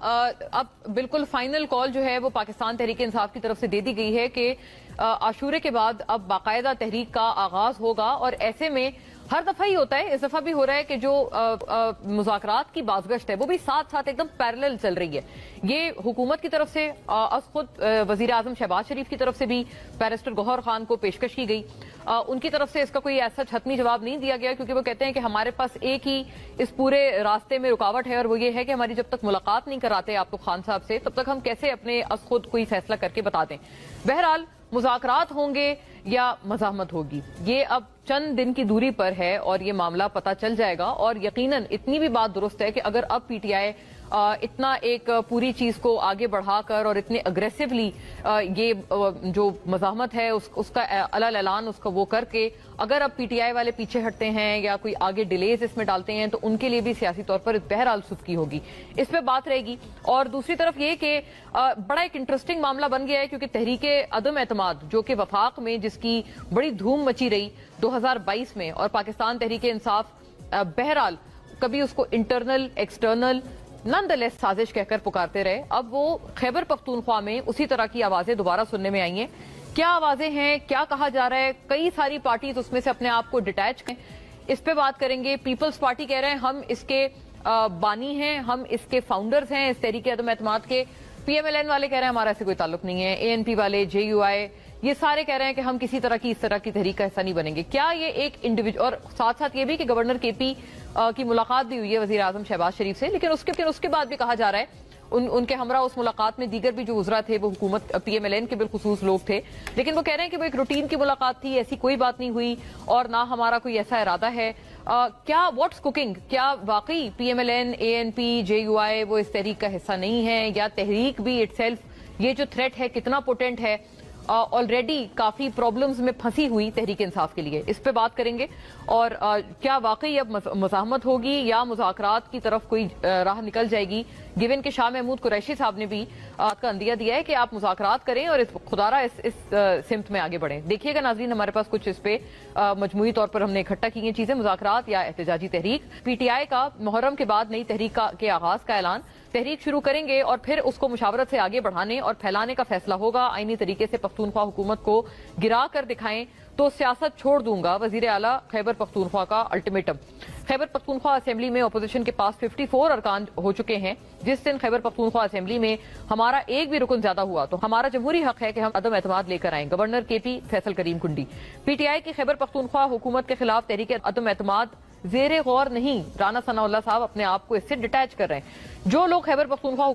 अब बिल्कुल final call जो है वो पाकिस्तान तहरीक इंसाफ की तरफ से दे दी गई है कि आशूरे के बाद अब बाकायदा तहरीक का आगाज होगा। और ऐसे में हर दफा ही होता है, इस दफा भी हो रहा है कि जो मुज़ाकरात की बाज़गश्त है वो भी साथ साथ एकदम पैरेलल चल रही है। ये हुकूमत की तरफ से खुद वजीर आजम शहबाज शरीफ की तरफ से भी बैरिस्टर गौहर खान को पेशकश की गई। उनकी तरफ से इसका कोई ऐसा हतमी जवाब नहीं दिया गया, क्योंकि वो कहते हैं कि हमारे पास एक ही इस पूरे रास्ते में रुकावट है, और वो ये है कि हमारी जब तक मुलाकात नहीं कराते आप तो खान साहब से, तब तक हम कैसे अपने खुद कोई फैसला करके बता दें। बहरहाल मुज़ाकरात होंगे या मज़ाहमत होगी, ये अब चंद दिन की दूरी पर है और ये मामला पता चल जाएगा। और यकीनन इतनी भी बात दुरुस्त है कि अगर अब पीटीआई इतना एक पूरी चीज को आगे बढ़ाकर और इतने अग्रेसिवली ये जो मज़ाहमत है उसका अलल ऐलान उसका वो करके अगर अब पीटीआई वाले पीछे हटते हैं या कोई आगे डिलेज इसमें डालते हैं तो उनके लिए भी सियासी तौर पर बहरहाल सुस्ती होगी, इस पे बात रहेगी। और दूसरी तरफ ये कि बड़ा एक इंटरेस्टिंग मामला बन गया है, क्योंकि तहरीके अदम एतमाद जो कि वफाक में जिसकी बड़ी धूम मची रही 2022 में, और पाकिस्तान तहरीके इंसाफ बहरहाल कभी उसको इंटरनल एक्सटर्नल नॉनदलेस साजिश कहकर पुकारते रहे, अब वो खैबर पख्तूनख्वा में उसी तरह की आवाजें दोबारा सुनने में आई हैं। क्या आवाजें हैं, क्या कहा जा रहा है, कई सारी पार्टीज उसमें से अपने आप को डिटैच करें, इस पे बात करेंगे। पीपल्स पार्टी कह रहे हैं हम इसके बानी हैं, हम इसके फाउंडर्स हैं इस तहरीके अदम एतमाद के। पीएमएलएन वाले कह रहे हैं हमारा ऐसे कोई ताल्लुक नहीं है। एएनपी वाले, जेयूआई, ये सारे कह रहे हैं कि हम किसी तरह की इस तरह की तहरीक का हिस्सा नहीं बनेंगे। क्या ये एक इंडिविजुअल, और साथ साथ ये भी कि गवर्नर केपी की मुलाकात भी हुई है वजीर आजम शहबाज शरीफ से, लेकिन उसके बाद भी कहा जा रहा है उनके हमरा उस मुलाकात में दीगर भी जो गुजरा थे वो हुकूमत पीएमएलएन के बिलखुसूस लोग थे, लेकिन वो कह रहे हैं कि वो एक रूटीन की मुलाकात थी, ऐसी कोई बात नहीं हुई और ना हमारा कोई ऐसा इरादा है। क्या व्हाट्स कुकिंग, क्या वाकई पीएमएलएन, एएनपी, जेयूआई वो इस तहरीक का हिस्सा नहीं है, या तहरीक भी इटसेल्फ ये जो थ्रेट है कितना पोटेंट है, ऑलरेडी काफी प्रॉब्लम्स में फंसी हुई तहरीक इंसाफ के लिए, इस पे बात करेंगे। और क्या वाकई अब मज़ाहमत होगी या मुज़ाकरात की तरफ कोई राह निकल जाएगी, गिवन के शाह महमूद कुरैशी साहब ने भी का अंदिया दिया है कि आप मुज़ाकरात करें और खुदारा इस सिमत में आगे बढ़ें। देखिएगा नाज़रीन, हमारे पास कुछ इस पे मजमूई तौर पर हमने इकट्ठा की हैं चीजें। मुज़ाकरात या एहतजाजी तहरीक, पीटीआई का मुहर्रम के बाद नई तहरीक के आगाज का ऐलान, तहरीक शुरू करेंगे और फिर उसको मुशावरत से आगे बढ़ाने और फैलाने का फैसला होगा। आईनी तरीके से पख्तूनख्वा हुकूमत को गिरा कर दिखाएं तो सियासत छोड़ दूंगा, वजीर आला खैबर पख्तूनख्वा का अल्टीमेटम। खैबर पख्तूनख्वा असेंबली में अपोजिशन के पास 54 अरकान हो चुके हैं। जिस दिन खैबर पख्तूनख्वा असेंबली में हमारा एक भी रुकन ज्यादा हुआ तो हमारा जमहूरी हक है कि हम अदम एतमाद लेकर आए। गवर्नर केपी, फैसल करीम कुंडी। पीटीआई की खैबर पख्तूनख्वा हुकूमत के खिलाफ तहरीक अदम एतमाद जेरे गौर नहीं, राना सनाउल्लाह साहब अपने आप को इससे डिटैच कर रहे हैं। जो लोग खैबर पख्तूनख्वा